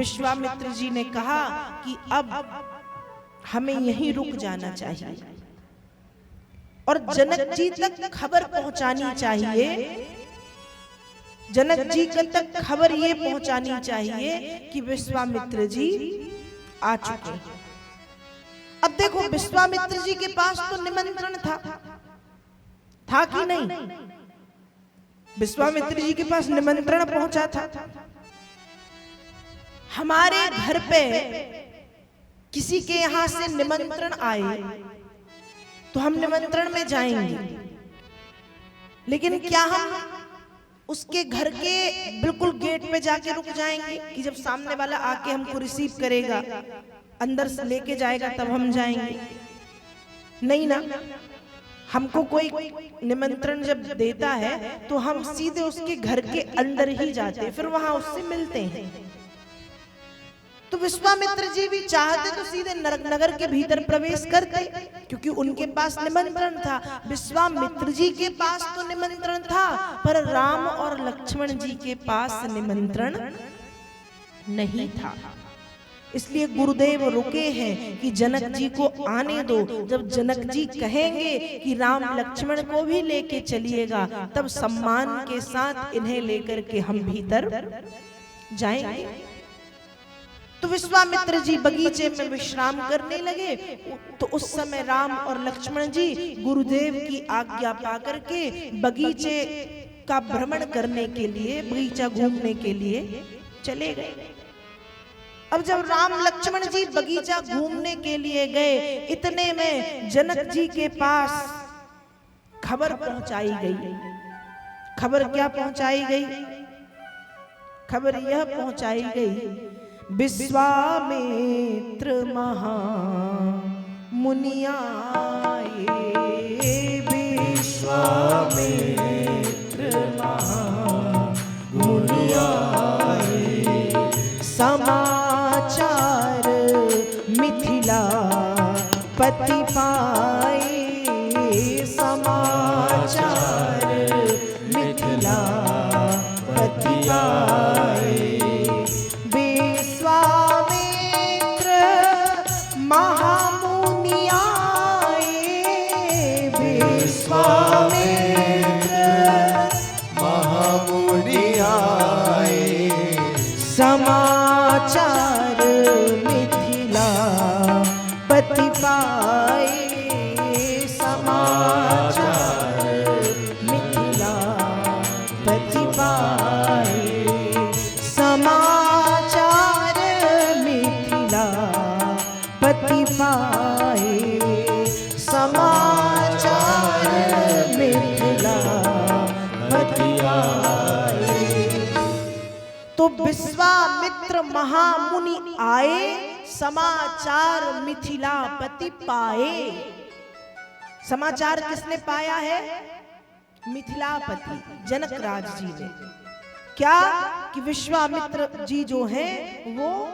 विश्वामित्र जी ने कहा कि अब हमें यहीं रुक जाना चाहिए और जनक जी तक खबर पहुंचानी चाहिए। जनक जी तक खबर ये पहुंचानी चाहिए कि विश्वामित्र जी आ चुके हैं। अब देखो, विश्वामित्र जी के पास तो निमंत्रण था कि नहीं? विश्वामित्र जी के पास निमंत्रण पहुंचा था। हमारे घर पे किसी के यहां से निमंत्रण आए तो हम निमंत्रण में जाएंगे, लेकिन क्या हम उसके घर के बिल्कुल गेट पे जाके रुक जाएंगे कि जब सामने वाला आके हमको रिसीव करेगा, अंदर से लेके जाएगा, तब हम जाएंगे? नहीं ना। हमको कोई निमंत्रण जब देता है तो हम सीधे उसके घर के अंदर ही जाते हैं, फिर वहां उससे मिलते हैं। तो विश्वामित्र जी भी चाहते तो सीधे नगर के भीतर प्रवेश करते, क्योंकि उनके पास निमंत्रण था। विश्वामित्र जी के पास तो निमंत्रण था, पर राम और लक्ष्मण जी के पास निमंत्रण नहीं था। इसलिए गुरुदेव रुके हैं कि जनक जी को आने दो। जब जनक जी कहेंगे कि राम लक्ष्मण को भी लेके चलिएगा, तब सम्मान के साथ इन्हें लेकर के हम भीतर जाएंगे। तो विश्वामित्र जी बगीचे में विश्राम करने लगे। तो उस समय राम और लक्ष्मण जी गुरुदेव की आज्ञा पाकर के बगीचे का भ्रमण करने के लिए, बगीचा घूमने के लिए चले गए। अब जब राम लक्ष्मण जी बगीचा घूमने के लिए गए, इतने में जनक जी के पास खबर पहुंचाई गई। खबर क्या पहुंचाई गई? खबर यह पहुंचाई गई, विश्वामित्र महामुनि आए। विश्वामित्र महामुनि आए, समाचार मिथिला पति पाए। समाचार मिथिला पति पाए। विश्वामित्र महामुनि आए। विश्वामित्र महामुनि आए, समाचार मिथिला पति पाए। समाचार मिथिला पति पाए। समाचार मिथिला पति पाए। समाचार मिथिला पति आए। तो विश्वामित्र महामुनि आए, समाचार मिथिलापति पाए। समाचार किसने पाया है? मिथिलापति जनक राज जी ने। क्या कि विश्वामित्र जी जो हैं वो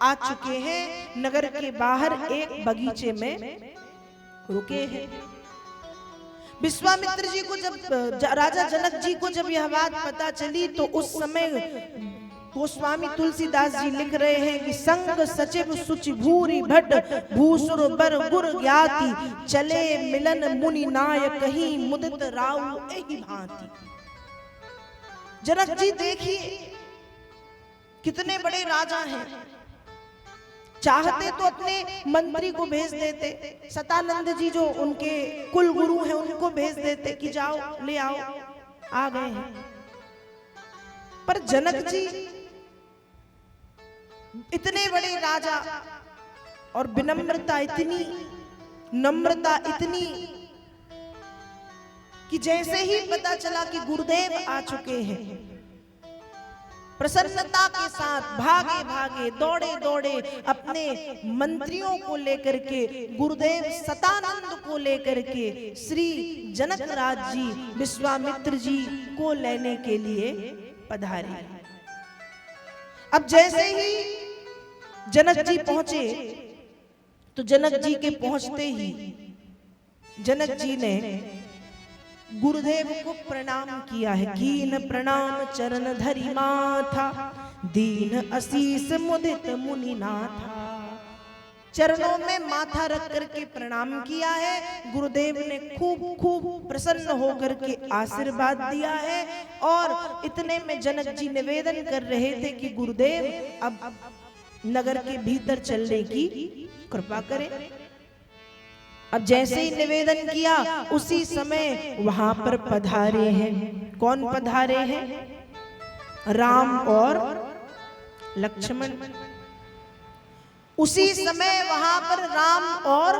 आ चुके हैं, नगर के बाहर एक बगीचे में रुके हैं। विश्वामित्र जी को जब राजा जनक जी को जब यह बात पता चली, तो उस समय गोस्वामी तुलसीदास जी लिख रहे हैं कि संग सचिव सुचि भूरि भट भूसुर बर गुर ज्ञाति चले मिलन मुनि नायक ही मुदित राउ एहि भांति। जनक जी देखिए कितने बड़े राजा हैं, चाहते तो अपने मंत्री को भेज देते, सतानंद जी जो उनके कुल गुरु हैं उनको भेज देते कि जाओ ले आओ, आ गए हैं। पर जनक जी इतने बड़े राजा और विनम्रता इतनी, नम्रता इतनी कि जैसे ही पता चला कि गुरुदेव आ चुके हैं, प्रसन्नता के साथ भागे भागे दौड़े दौड़े अपने मंत्रियों को लेकर के, गुरुदेव सतानंद को लेकर के श्री जनक राज जी विश्वामित्र जी को लेने के लिए पधारे। अब जैसे ही जनक जी पहुंचे, तो जनक जी के पहुंचते ही जनक जी ने गुरुदेव को प्रणाम किया है। कीन प्रणाम चरण धरि माथा दीन असीस मुदित मुनिनाथा। चरणों में माथा रख करके प्रणाम किया है। गुरुदेव ने खूब खूब प्रसन्न होकर के आशीर्वाद दिया है। और इतने में जनक जी निवेदन कर रहे थे कि गुरुदेव अब नगर के भीतर चलने की कृपा करें। अब जैसे ही निवेदन किया उसी समय वहां पर पधारे हैं। कौन पधारे हैं? राम और लक्ष्मण। उसी समय वहां पर राम और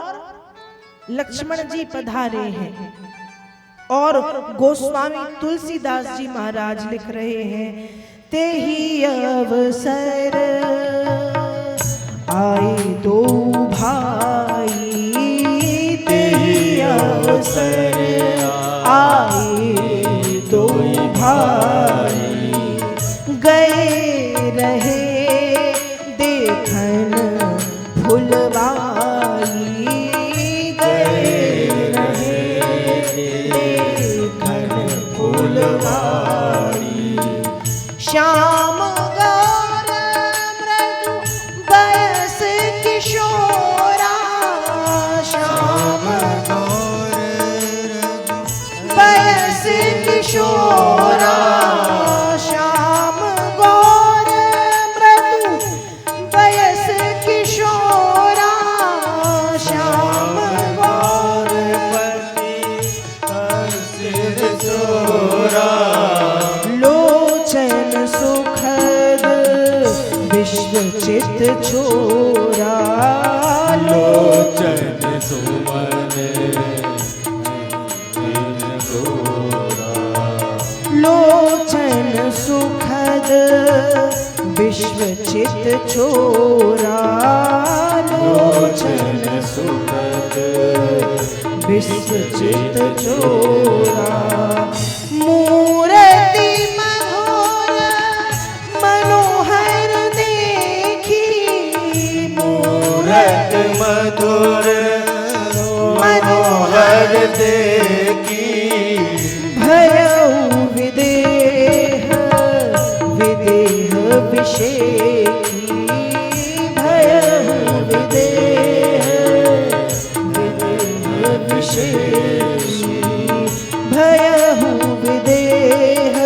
लक्ष्मण जी पधारे हैं। और गोस्वामी तुलसीदास जी महाराज लिख रहे हैं, ते ही अवसर आए दो भाई, ते ही अवसर आए दो भाई, गए रहे देखन फुलवाई, गए रहे देखन फुलवाई। श्याम गौर मृदु बयस किशोरा, श्याम गौर बयस किशोरा, श्याम गौर मृदु बयस किशोरा, श्याम गौर लोचन सुखद विश्व चित छोरा, लोचन सुमन लोचन सुखद विश्व चित छोरा, लोचन सुखद विश्व चित छोरा। मूर्ति मधुर मनोहर देखी, मूरत मधुर मनोहर देखी, भयउ विदेह विदेह विषेकी, भयउ विदेह विदेह विषेकी, भयउ विदेह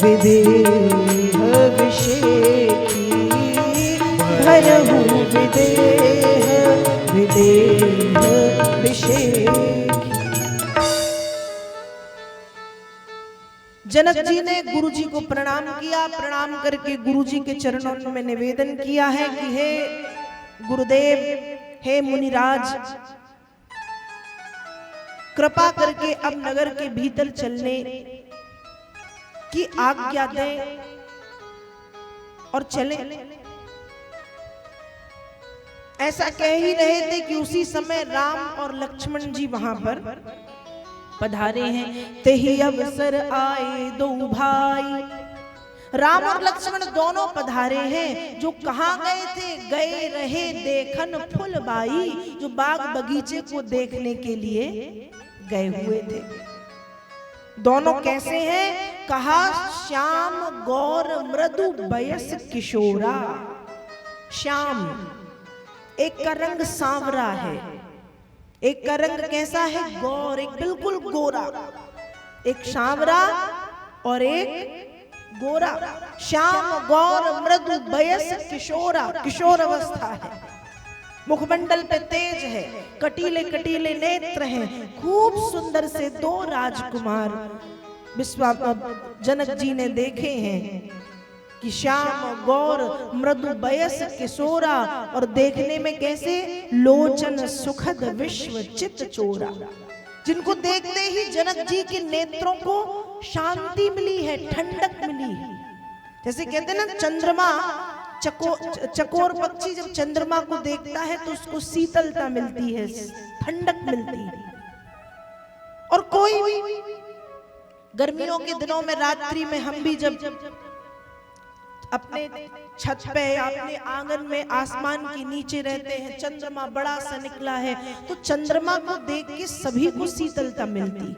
विदेह विषेकी, भयउ विदेह विदेह विषेकी। जनक जी ने गुरु जी को प्रणाम किया। प्रणाम करके गुरु जी के चरणों में निवेदन किया है कि हे गुरुदेव, हे मुनिराज, कृपा करके अब नगर के भीतर चलने की आज्ञा दें और चले। ऐसा कह ही रहे थे कि उसी समय राम और लक्ष्मण जी वहां पर पधारे हैं। ते ही अवसर आए दो भाई, राम और लक्ष्मण दोनों पधारे हैं। जो कहां गए थे? गए रहे देखन फुलबाई, जो बाग बगीचे को देखने के लिए गए हुए थे। दोनों कैसे हैं? कहा श्याम गौर मृदु बयस किशोरा। श्याम, एक का रंग सांवरा है, एक का रंग कैसा है? गौर, एक बिल्कुल गोरा, एक सांवरा और एक गोरा। श्याम गौर मृदु बयस किशोरा, किशोर अवस्था है। मुखमंडल पे तेज है, कटीले कटीले नेत्र हैं। खूब सुंदर से दो राजकुमार जनक जी ने देखे हैं कि श्याम गौर मृदु बयस किशोरा, और देखने में कैसे? लोचन सुखद विश्व चित चोरा। जिनको देखते ही जनक जी के नेत्रों को शांति मिली है, ठंडक मिली है। जैसे कहते हैं ना, चंद्रमा चकोर पक्षी जब चंद्रमा को देखता है तो उसको शीतलता मिलती है, ठंडक मिलती है। और कोई भी गर्मियों के दिनों में रात्रि में हम भी जब अपने छत पे या अपने आंगन में आसमान के नीचे रहते हैं, चंद्रमा बड़ा सा निकला है, तो चंद्रमा को देख के सभी को शीतलता मिलती है।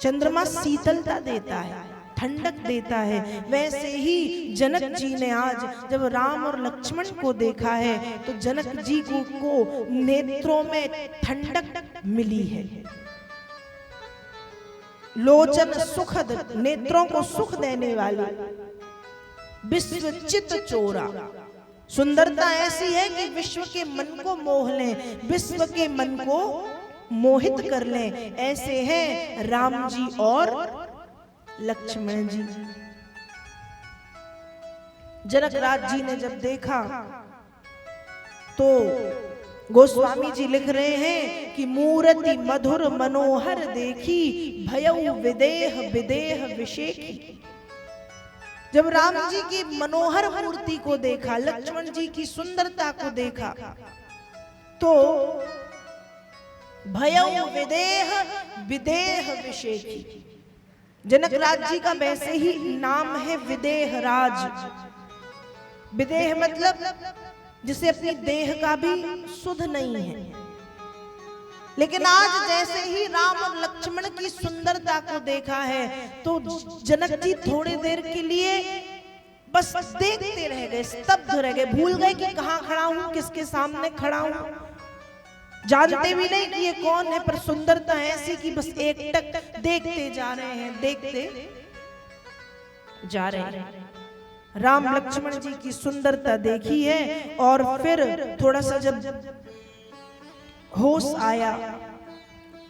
चंद्रमा शीतलता देता है, ठंडक देता है, वैसे ही जनक जी ने आज जब राम और लक्ष्मण को देखा है तो जनक जी को नेत्रों में ठंडक मिली है। लोचन सुखद, नेत्रों को सुख देने वाली, विश्व चित चोरा, सुंदरता ऐसी है कि विश्व के मन को मोह ले, विश्व के मन को मोहित कर ले, ऐसे हैं राम जी और लक्ष्मण जी। जनक राज जी ने जब देखा तो गोस्वामी जी लिख रहे हैं कि मूर्ति मधुर मनोहर देखी, भयउ विदेह विदेह विशेखी। जब राम जी की मनोहर मूर्ति को देखा, लक्ष्मण जी की सुंदरता को देखा, तो भयउ विदेह विदेह विशेखी। जनक राज जी का वैसे ही नाम है विदेह राज। विदेह मतलब जिसे अपनी देह का भी सुध नहीं है, लेकिन आज जैसे ही राम और लक्ष्मण की सुंदरता को देखा है तो जनक जी थोड़ी देर के लिए बस देखते रह गए, स्तब्ध रह गए, भूल गए कि कहां खड़ा हूं, किसके सामने खड़ा हूं। जानते भी नहीं कि ये कौन है, पर सुंदरता ऐसी कि बस एकटक देखते जा रहे हैं, देखते जा रहे हैं। राम लक्ष्मण जी की सुंदरता देखी है और फिर थोड़ा सा जब होश आया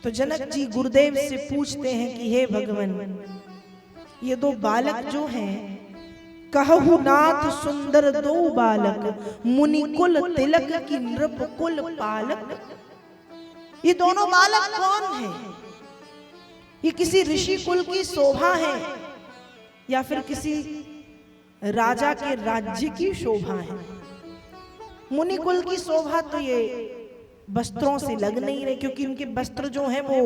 तो जनक जी गुरुदेव से पूछते हैं कि हे भगवान, ये दो बालक जो हैं, कहु नाथ सुंदर दो बालक, मुनि कुल तिलक की नृप कुल पालक। ये दोनों बालक कौन हैं? ये किसी ऋषि कुल की शोभा है या फिर किसी राजा के राज्य की शोभा है? मुनि कुल की शोभा तो ये वस्त्रों से लग नहीं रहे, क्योंकि उनके वस्त्र जो हैं वो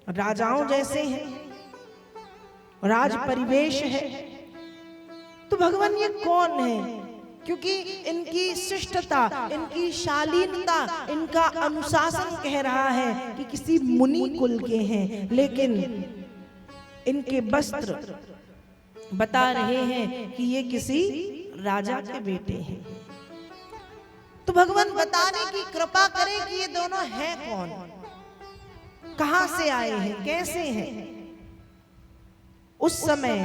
राजाओं जैसे हैं, राज परिवेश है। तो भगवान ये कौन है? क्योंकि इनकी शिष्टता, इनकी शालीनता, इनका अनुशासन कह रहा है कि किसी मुनि कुल के हैं, लेकिन इनके वस्त्र बता रहे हैं कि ये किसी राजा के बेटे हैं। तो भगवान बताने की कृपा करें कि ये दोनों हैं कौन, कहां से आए हैं, कैसे हैं। उस समय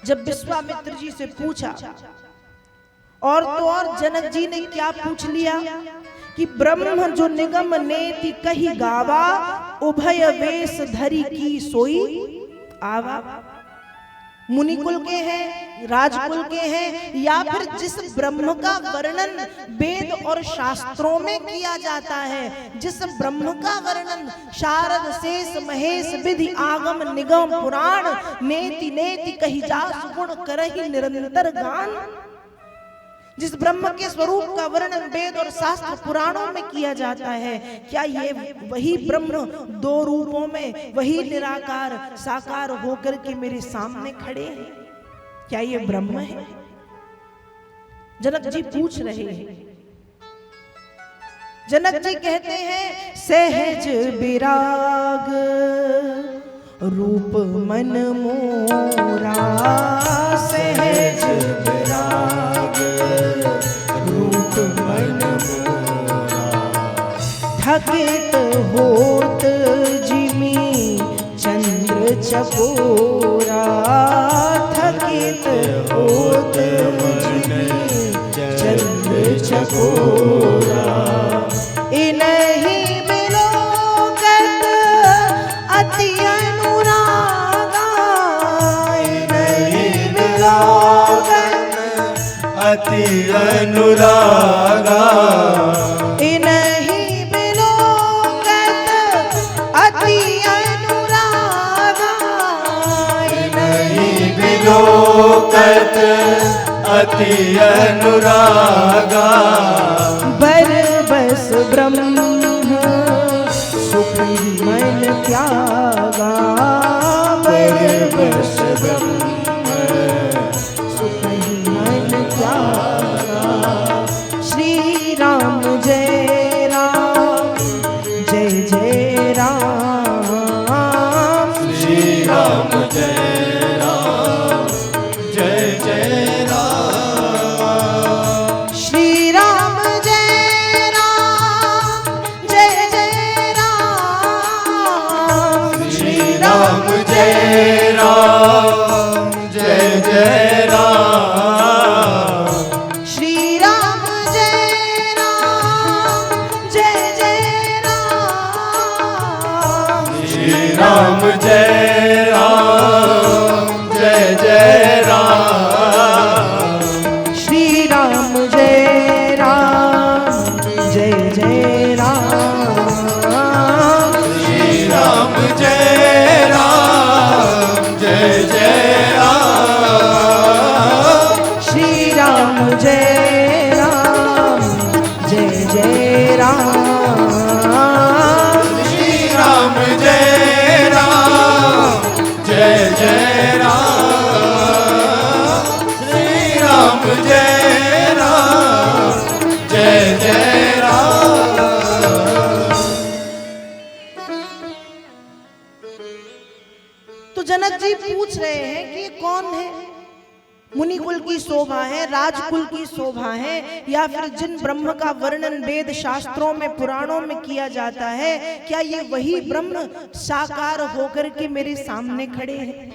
जब विश्वामित्र जी से पूछा, और तो और जनक जी ने क्या पूछ लिया कि ब्रह्म जो निगम नेति कही गावा, उभय वेश धरी की सोई आवा। मुनि कुल के हैं, राजकुल के हैं, या फिर जिस ब्रह्म का वर्णन वेद और शास्त्रों में किया जाता है, जिस ब्रह्म का वर्णन शारद शेष महेश विधि आगम निगम पुराण नेति नेति कही जासु गुण करहि निरंतर गान। जिस ब्रह्म के स्वरूप का वर्णन वेद और शास्त्र पुराणों में किया जाता है, क्या ये वही ब्रह्म दो रूपों में, वही निराकार साकार होकर के मेरे सामने खड़े हैं? क्या ये ब्रह्म है? जनक जी पूछ रहे हैं। जनक जी कहते हैं, सहज विराग रूप मन मोरा, सहज विराग रूप मन मोरा, थकित होत जिमी चंद्र चकोरा, थकित होत जिमी चंद्र चकोरा। इन्हीं बिलोकत अति अनुरागा, इन्हीं बिलोकत अति अनुरागा, इन्हीं बिलोकत अति अनुरागा, इन्हीं बिलोकत अति अनुरागा। बरबस ब्रह्म सुख मन त्यागा, बरबस ब्रह्म सुख मन त्यागा। श्री राम जय राम जय जय राम, श्री राम मुनि कुल की शोभा है, राजकुल की शोभा है, या फिर जिन ब्रह्म का वर्णन वेद शास्त्रों में पुराणों में किया जाता है, क्या ये वही ब्रह्म साकार होकर के मेरे सामने खड़े हैं?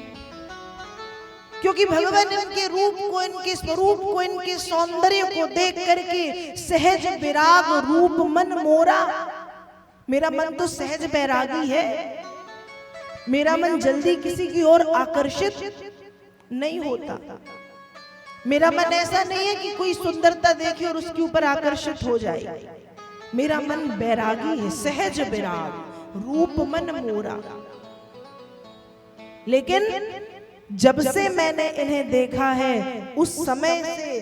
क्योंकि भगवान इनके रूप को, इनके स्वरूप को, इनके सौंदर्य को देख करके सहज विराग रूप मन मोरा। मेरा मन तो सहज बैरागी है, मेरा मन जल्दी किसी की ओर आकर्षित नहीं होता। मेरा मन ऐसा नहीं है कि कोई सुंदरता देखे और उसके ऊपर आकर्षित हो जाए। मेरा मन बैरागी है, सहज विराग रूप मन मोरा। लेकिन जब से मैंने इन्हें देखा है उस समय से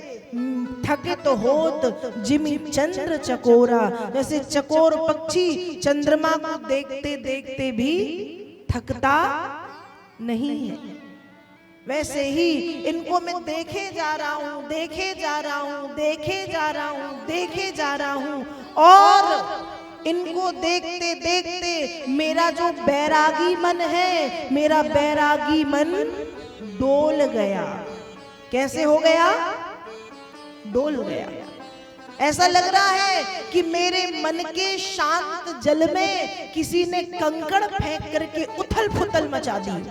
थकित होत जिमि चंद्र चकोरा। जैसे चकोर पक्षी चंद्रमा को देखते देखते भी थकता नहीं है, वैसे ही इनको मैं देखे जा रहा हूं, देखे जा रहा हूं, देखे जा रहा हूं, देखे जा रहा हूं, और इनको देखते देखते मेरा जो बैरागी मन है, मेरा बैरागी मन डोल गया। कैसे हो गया? डोल गया। ऐसा लग रहा है कि मेरे मन के शांत जल में किसी ने कंकड़ फेंक करके उथल पुथल मचा दी।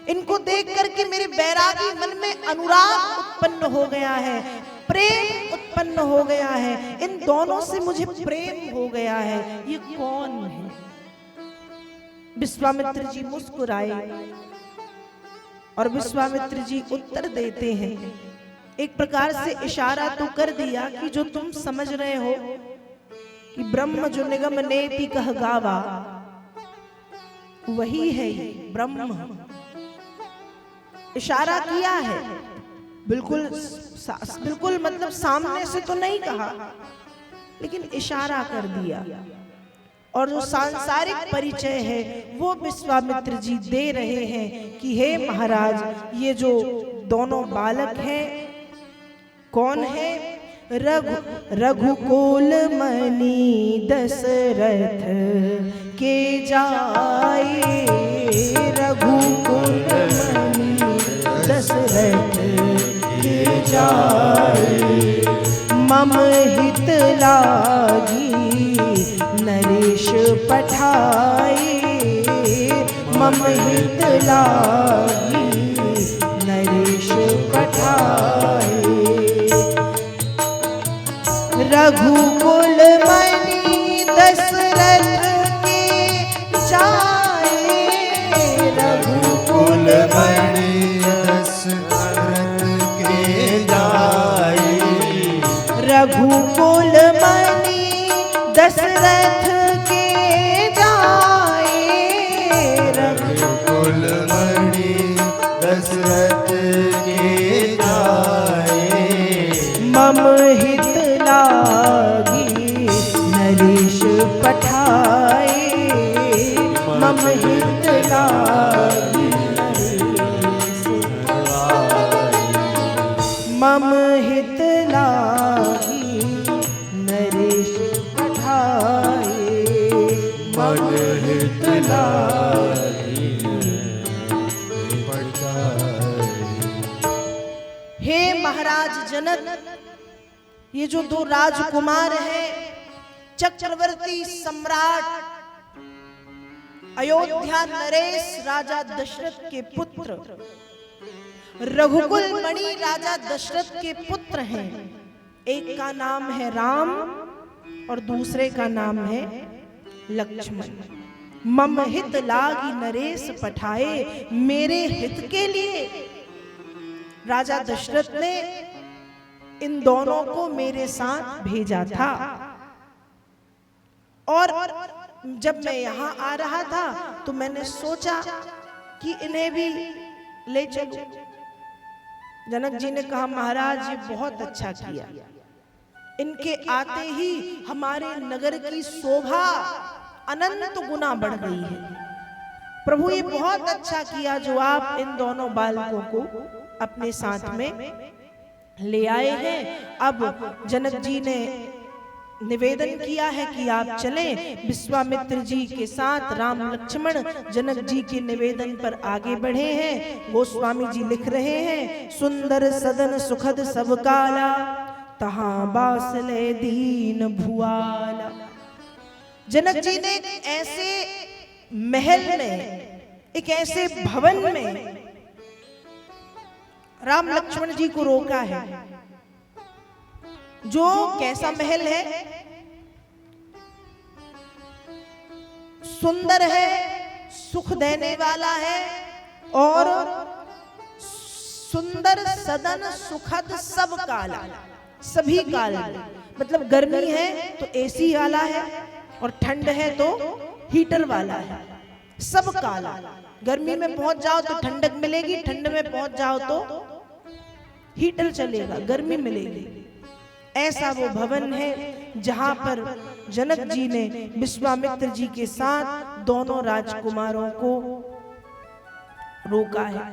इनको देख करके मेरे बैरागी मन में अनुराग उत्पन्न हो गया है, प्रेम उत्पन्न हो गया है, इन दोनों से मुझे प्रेम हो गया है। ये कौन है? विश्वामित्र जी मुस्कुराए और विश्वामित्र जी उत्तर देते हैं, एक प्रकार से इशारा तो कर दिया कि जो तुम समझ रहे हो कि ब्रह्म जो निगम नेति कह गावा, वही है ये ब्रह्म। इशारा किया है, बिल्कुल बिल्कुल मतलब सामने से तो नहीं कहा, लेकिन इशारा कर दिया। और जो सांसारिक परिचय है वो विश्वामित्र जी दे रहे हैं कि हे महाराज, ये जो दोनों बालक हैं कौन है? रघुकुल मणि दशरथ के जाए, रघुकुल मणि दशरथ के जाए, मम हित लागी नरेश पठाए, मम हित लागी नरेश पठाए। रघुकुल मणि दशरथ के जाए, रघुकुल मणि दशरथ के जाए, रघुकुल मणि दशरथ के जाए, रघुकुल मणि दशरथ के जाए, मम हित लागी नरेश पठाए, मम हित लागी नरेश पठाए, मम हित लागी नरेश पठाए, मन हित लागी पठाए। हे महाराज जनक, ये जो दो राजकुमार हैं, चक्रवर्ती सम्राट अयोध्या नरेश राजा दशरथ के पुत्र, रघुकुल मणि राजा दशरथ के पुत्र हैं। एक का नाम है राम और दूसरे का नाम है लक्ष्मण। मम हित लागी नरेश पठाए, मेरे हित के लिए राजा दशरथ ने इन दोनों को मेरे साथ भेजा था। और जब मैं यहां आ रहा था तो मैंने सोचा कि इन्हें भी ले चलो। जनक जी ने कहा, महाराज ये बहुत अच्छा किया, इनके आते ही हमारे नगर की शोभा अनंत गुना बढ़ गई है। प्रभु ये बहुत अच्छा किया जो आप इन दोनों बालकों को अपने साथ में ले आए हैं। अब जनक जी ने निवेदन किया है कि आप चलें। विश्वामित्र जी के साथ राम लक्ष्मण जनक जी के निवेदन पर आगे बढ़े हैं। गोस्वामी जी लिख रहे हैं, सुंदर सदन सुखद सब काला, तहां बासले दीन भुआला। जनक जी ने एक ऐसे महल में, एक ऐसे भवन में राम लक्ष्मण जी को रोका है, जो कैसा महल है, सुंदर है, सुख देने वाला है, और सुंदर सदन सुखद सब काला, सभी काल में, मतलब गर्मी है तो एसी वाला है, और ठंड है तो हीटर वाला है, सब काला। गर्मी में पहुंच जाओ तो ठंडक मिलेगी, ठंड में पहुंच जाओ तो हीटर चलेगा, गर्मी मिलेगी। ऐसा वो भवन है जहां पर जनक जी ने विश्वामित्र जी के साथ दोनों राजकुमारों को रोका है।